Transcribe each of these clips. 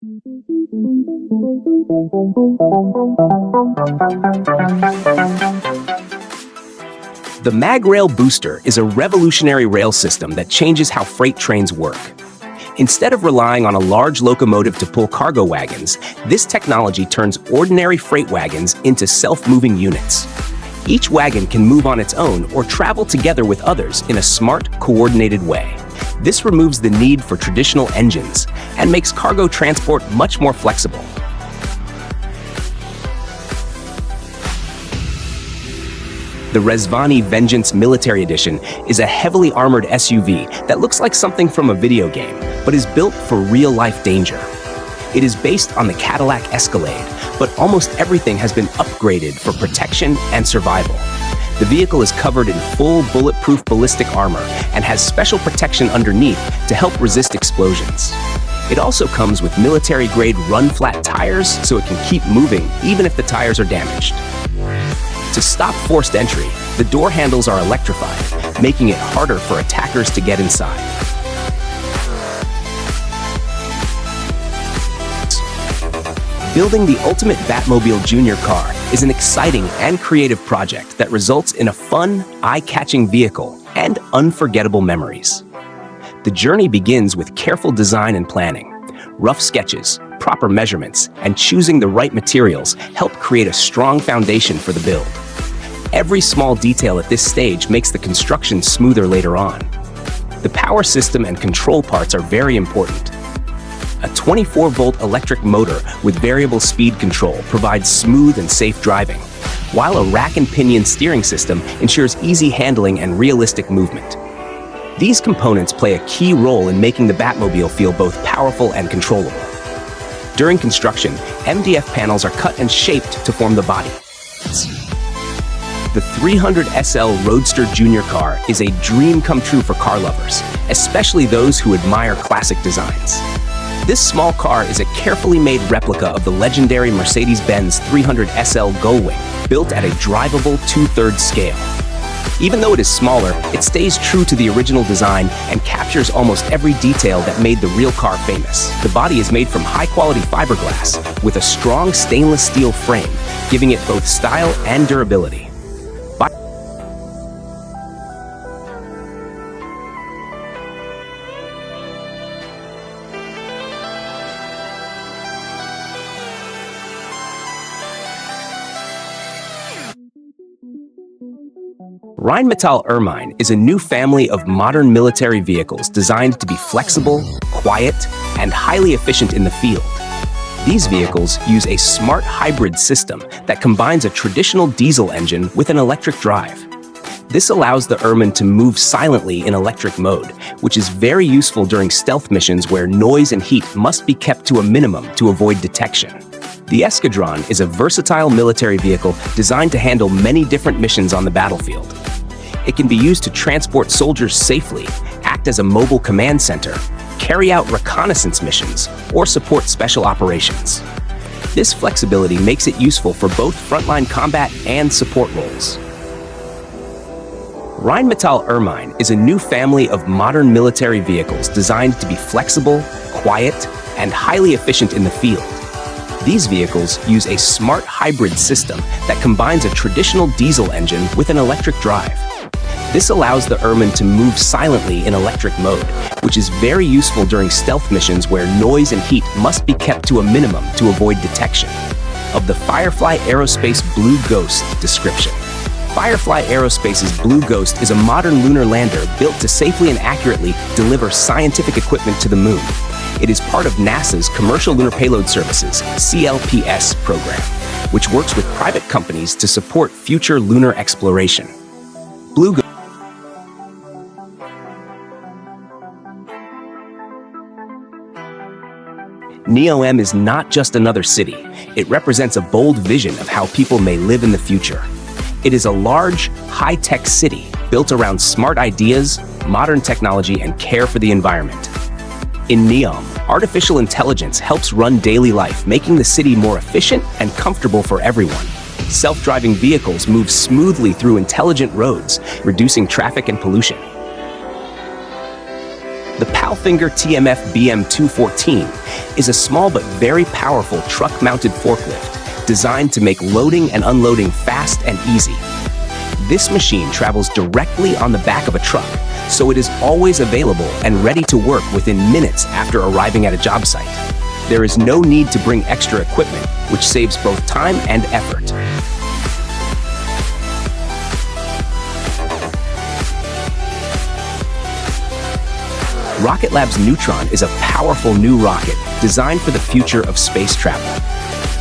The Mag Rail Booster is a revolutionary rail system that changes how freight trains work. Instead of relying on a large locomotive to pull cargo wagons, this technology turns ordinary freight wagons into self-moving units. Each wagon can move on its own or travel together with others in a smart, coordinated way. This removes the need for traditional engines and makes cargo transport much more flexible. The Rezvani Vengeance Military Edition is a heavily armored SUV that looks like something from a video game, but is built for real-life danger. It is based on the Cadillac Escalade, but almost everything has been upgraded for protection and survival. The vehicle is covered in full bulletproof ballistic armor and has special protection underneath to help resist explosions. It also comes with military-grade run-flat tires so it can keep moving even if the tires are damaged. To stop forced entry, the door handles are electrified, making it harder for attackers to get inside. Building the ultimate Batmobile Junior car is an exciting and creative project that results in a fun, eye-catching vehicle and unforgettable memories. The journey begins with careful design and planning. Rough sketches, proper measurements, and choosing the right materials help create a strong foundation for the build. Every small detail at this stage makes the construction smoother later on. The power system and control parts are very important. A 24-volt electric motor with variable speed control provides smooth and safe driving, while a rack and pinion steering system ensures easy handling and realistic movement. These components play a key role in making the Batmobile feel both powerful and controllable. During construction, MDF panels are cut and shaped to form the body. The 300 SL Roadster Junior car is a dream come true for car lovers, especially those who admire classic designs. This small car is a carefully made replica of the legendary Mercedes-Benz 300 SL Gullwing, built at a drivable 2/3 scale. Even though it is smaller, it stays true to the original design and captures almost every detail that made the real car famous. The body is made from high-quality fiberglass with a strong stainless steel frame, giving it both style and durability. Rheinmetall Ermine is a new family of modern military vehicles designed to be flexible, quiet, and highly efficient in the field. These vehicles use a smart hybrid system that combines a traditional diesel engine with an electric drive. This allows the Ermine to move silently in electric mode, which is very useful during stealth missions where noise and heat must be kept to a minimum to avoid detection. The Escadron is a versatile military vehicle designed to handle many different missions on the battlefield. It can be used to transport soldiers safely, act as a mobile command center, carry out reconnaissance missions, or support special operations. This flexibility makes it useful for both frontline combat and support roles. Rheinmetall Ermine is a new family of modern military vehicles designed to be flexible, quiet, and highly efficient in the field. These vehicles use a smart hybrid system that combines a traditional diesel engine with an electric drive. This allows the Ermine to move silently in electric mode, which is very useful during stealth missions where noise and heat must be kept to a minimum to avoid detection. Of the Firefly Aerospace Blue Ghost description. Firefly Aerospace's Blue Ghost is a modern lunar lander built to safely and accurately deliver scientific equipment to the moon. It is part of NASA's Commercial Lunar Payload Services, CLPS program, which works with private companies to support future lunar exploration. Blue Ghost NEOM is not just another city. It represents a bold vision of how people may live in the future. It is a large, high-tech city built around smart ideas, modern technology, and care for the environment. In NEOM, artificial intelligence helps run daily life, making the city more efficient and comfortable for everyone. Self-driving vehicles move smoothly through intelligent roads, reducing traffic and pollution. The Palfinger TMF BM214 is a small but very powerful truck-mounted forklift designed to make loading and unloading fast and easy. This machine travels directly on the back of a truck, so it is always available and ready to work within minutes after arriving at a job site. There is no need to bring extra equipment, which saves both time and effort. Rocket Lab's Neutron is a powerful new rocket designed for the future of space travel.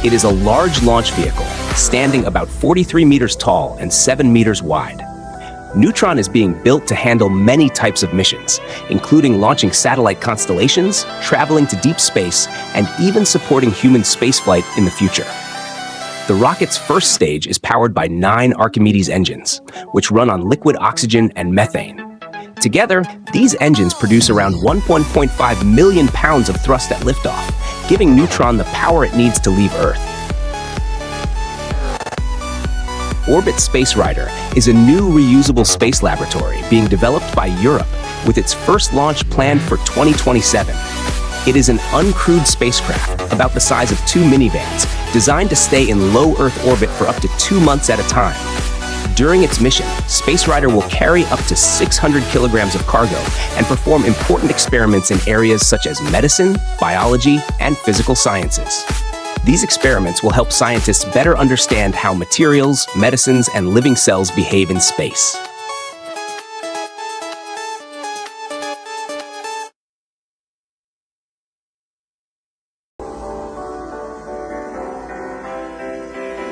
It is a large launch vehicle, standing about 43 meters tall and 7 meters wide. Neutron is being built to handle many types of missions, including launching satellite constellations, traveling to deep space, and even supporting human spaceflight in the future. The rocket's first stage is powered by 9 Archimedes engines, which run on liquid oxygen and methane. Together, these engines produce around 1.5 million pounds of thrust at liftoff, giving Neutron the power it needs to leave Earth. Orbit Space Rider is a new reusable space laboratory being developed by Europe, with its first launch planned for 2027. It is an uncrewed spacecraft about the size of 2 minivans, designed to stay in low Earth orbit for up to 2 months at a time. During its mission, Space Rider will carry up to 600 kilograms of cargo and perform important experiments in areas such as medicine, biology, and physical sciences. These experiments will help scientists better understand how materials, medicines, and living cells behave in space.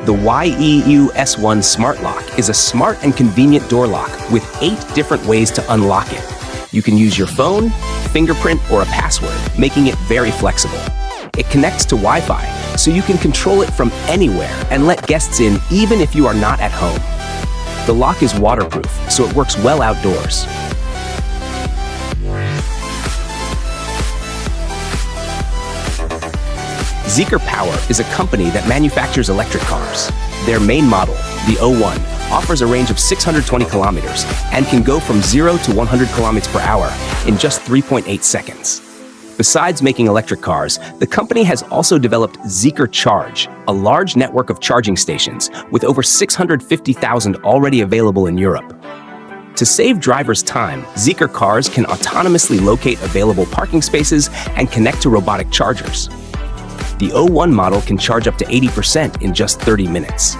The YEU S1 Smart Lock is a smart and convenient door lock with 8 different ways to unlock it. You can use your phone, fingerprint, or a password, making it very flexible. It connects to Wi-Fi, so you can control it from anywhere and let guests in even if you are not at home. The lock is waterproof, so it works well outdoors. Zeekr Power is a company that manufactures electric cars. Their main model, the O1, offers a range of 620 kilometers and can go from 0 to 100 kilometers per hour in just 3.8 seconds. Besides making electric cars, the company has also developed Zeekr Charge, a large network of charging stations with over 650,000 already available in Europe. To save drivers time, Zeekr cars can autonomously locate available parking spaces and connect to robotic chargers. The O1 model can charge up to 80% in just 30 minutes.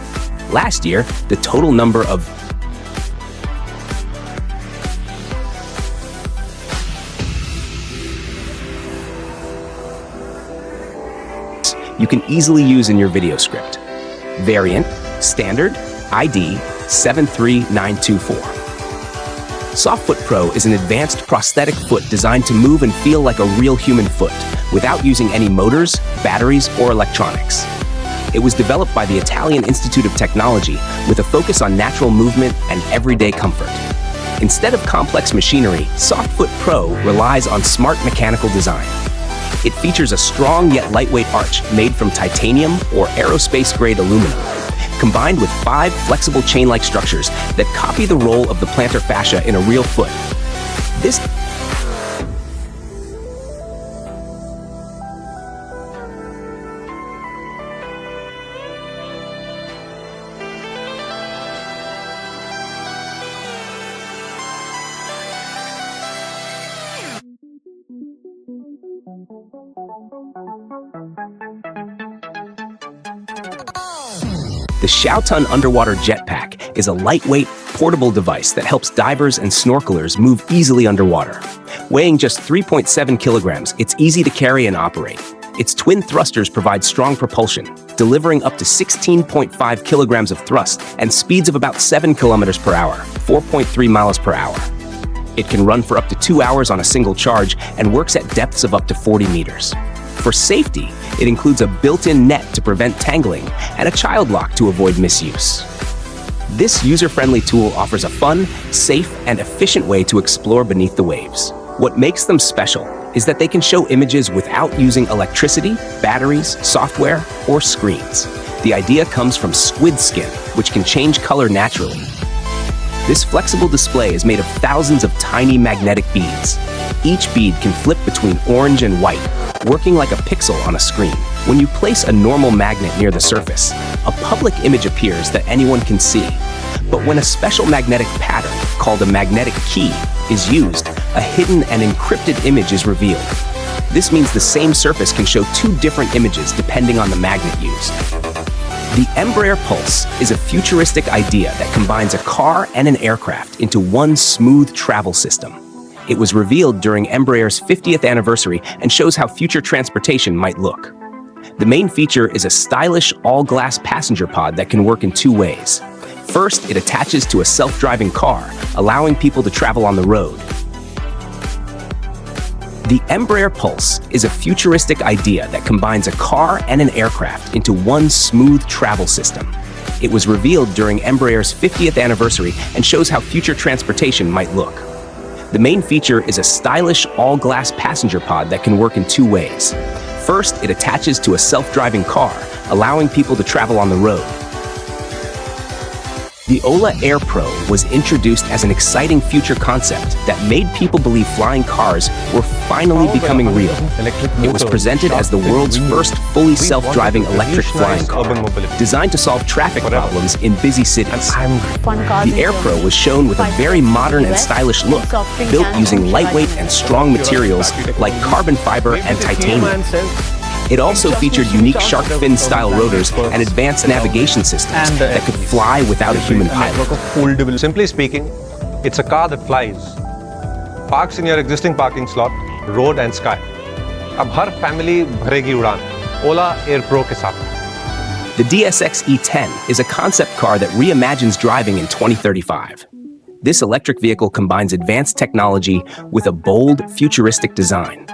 Last year, the total number of you can easily use in your video script. Variant, Standard, ID 73924. Softfoot Pro is an advanced prosthetic foot designed to move and feel like a real human foot, without using any motors, batteries, or electronics. It was developed by the Italian Institute of Technology with a focus on natural movement and everyday comfort. Instead of complex machinery, Softfoot Pro relies on smart mechanical design. It features a strong yet lightweight arch made from titanium or aerospace-grade aluminum, combined with 5 flexible chain-like structures that copy the role of the plantar fascia in a real foot. This The Xiaotun Underwater Jetpack is a lightweight, portable device that helps divers and snorkelers move easily underwater. Weighing just 3.7 kilograms, it's easy to carry and operate. Its twin thrusters provide strong propulsion, delivering up to 16.5 kilograms of thrust and speeds of about 7 kilometers per hour, 4.3 miles per hour. It can run for up to 2 hours on a single charge and works at depths of up to 40 meters. For safety, it includes a built-in net to prevent tangling and a child lock to avoid misuse. This user-friendly tool offers a fun, safe, and efficient way to explore beneath the waves. What makes them special is that they can show images without using electricity, batteries, software, or screens. The idea comes from squid skin, which can change color naturally. This flexible display is made of thousands of tiny magnetic beads. Each bead can flip between orange and white, working like a pixel on a screen. When you place a normal magnet near the surface, a public image appears that anyone can see. But when a special magnetic pattern, called a magnetic key, is used, a hidden and encrypted image is revealed. This means the same surface can show two different images depending on the magnet used. The Embraer Pulse is a futuristic idea that combines a car and an aircraft into one smooth travel system. It was revealed during Embraer's 50th anniversary and shows how future transportation might look. The main feature is a stylish all-glass passenger pod that can work in two ways. First, it attaches to a self-driving car, allowing people to travel on the road. The Embraer Pulse is a futuristic idea that combines a car and an aircraft into one smooth travel system. It was revealed during Embraer's 50th anniversary and shows how future transportation might look. The main feature is a stylish all-glass passenger pod that can work in two ways. First, it attaches to a self-driving car, allowing people to travel on the road. The Ola Air Pro was introduced as an exciting future concept that made people believe flying cars were finally becoming real. It was presented as the world's first fully self-driving electric flying car, designed to solve traffic problems in busy cities. The Air Pro was shown with a very modern and stylish look, built using lightweight and strong materials like carbon fiber and titanium. It also featured unique shark fin-style rotors and advanced navigation systems that could fly without a human pilot. Simply speaking, it's a car that flies, parks in your existing parking slot, road and sky. अब हर family भरेगी उड़ान, Ola Air Pro के साथ. The DSX E10 is a concept car that reimagines driving in 2035. This electric vehicle combines advanced technology with a bold, futuristic design.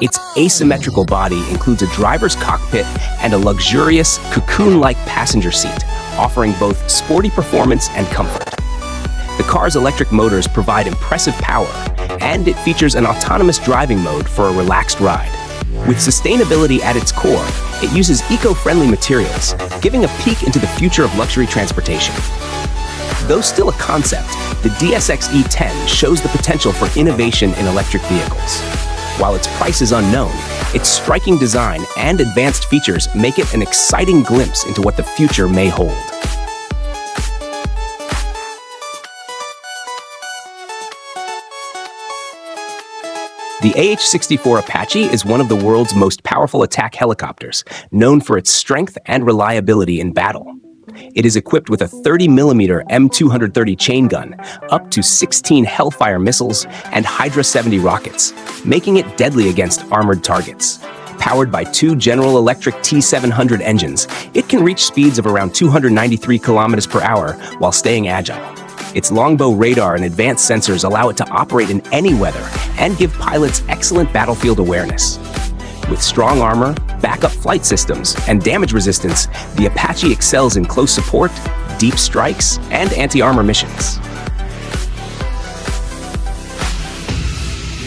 Its asymmetrical body includes a driver's cockpit and a luxurious, cocoon-like passenger seat, offering both sporty performance and comfort. The car's electric motors provide impressive power, and it features an autonomous driving mode for a relaxed ride. With sustainability at its core, it uses eco-friendly materials, giving a peek into the future of luxury transportation. Though still a concept, the DSX E10 shows the potential for innovation in electric vehicles. While its price is unknown, its striking design and advanced features make it an exciting glimpse into what the future may hold. The AH-64 Apache is one of the world's most powerful attack helicopters, known for its strength and reliability in battle. It is equipped with a 30mm M230 chain gun, up to 16 Hellfire missiles, and Hydra 70 rockets, making it deadly against armored targets. Powered by two General Electric T700 engines, it can reach speeds of around 293 km per hour while staying agile. Its longbow radar and advanced sensors allow it to operate in any weather and give pilots excellent battlefield awareness. With strong armor, backup flight systems, and damage resistance, the Apache excels in close support, deep strikes, and anti-armor missions.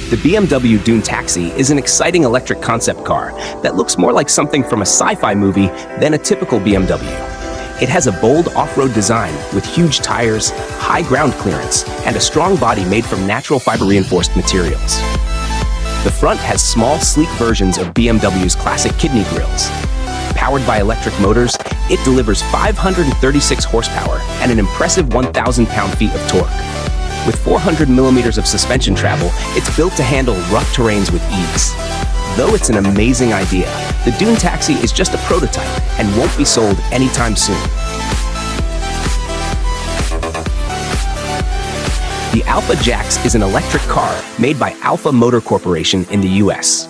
The BMW Dune Taxi is an exciting electric concept car that looks more like something from a sci-fi movie than a typical BMW. It has a bold off-road design with huge tires, high ground clearance, and a strong body made from natural fiber-reinforced materials. The front has small, sleek versions of BMW's classic kidney grills. Powered by electric motors, it delivers 536 horsepower and an impressive 1,000 pound-feet of torque. With 400mm of suspension travel, it's built to handle rough terrains with ease. Though it's an amazing idea, the Dune Taxi is just a prototype and won't be sold anytime soon. The Alpha Jax is an electric car made by Alpha Motor Corporation in the US.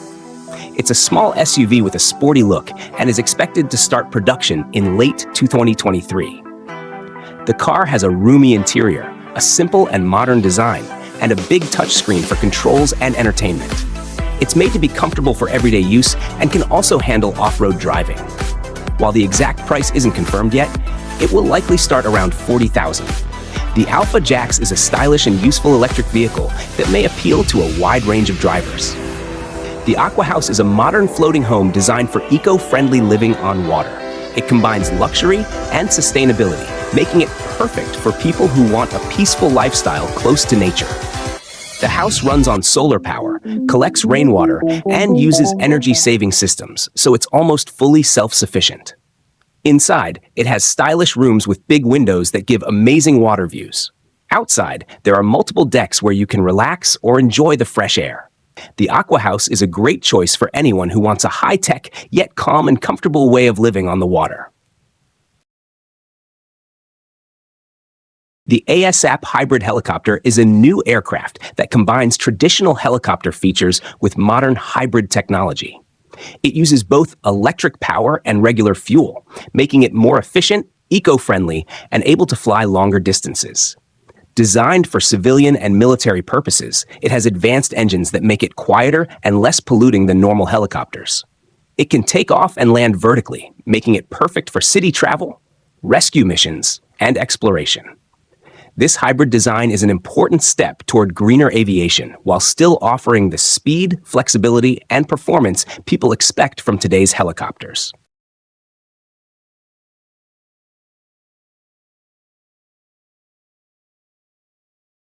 It's a small SUV with a sporty look and is expected to start production in late 2023. The car has a roomy interior, a simple and modern design, and a big touchscreen for controls and entertainment. It's made to be comfortable for everyday use and can also handle off-road driving. While the exact price isn't confirmed yet, it will likely start around $40,000. The Alpha Jax is a stylish and useful electric vehicle that may appeal to a wide range of drivers. The Aqua House is a modern floating home designed for eco-friendly living on water. It combines luxury and sustainability, making it perfect for people who want a peaceful lifestyle close to nature. The house runs on solar power, collects rainwater, and uses energy-saving systems, so it's almost fully self-sufficient. Inside, it has stylish rooms with big windows that give amazing water views. Outside, there are multiple decks where you can relax or enjoy the fresh air. The Aqua House is a great choice for anyone who wants a high-tech yet calm and comfortable way of living on the water. The ASAP hybrid helicopter is a new aircraft that combines traditional helicopter features with modern hybrid technology. It uses both electric power and regular fuel, making it more efficient, eco-friendly, and able to fly longer distances. Designed for civilian and military purposes, it has advanced engines that make it quieter and less polluting than normal helicopters. It can take off and land vertically, making it perfect for city travel, rescue missions, and exploration. This hybrid design is an important step toward greener aviation while still offering the speed, flexibility, and performance people expect from today's helicopters.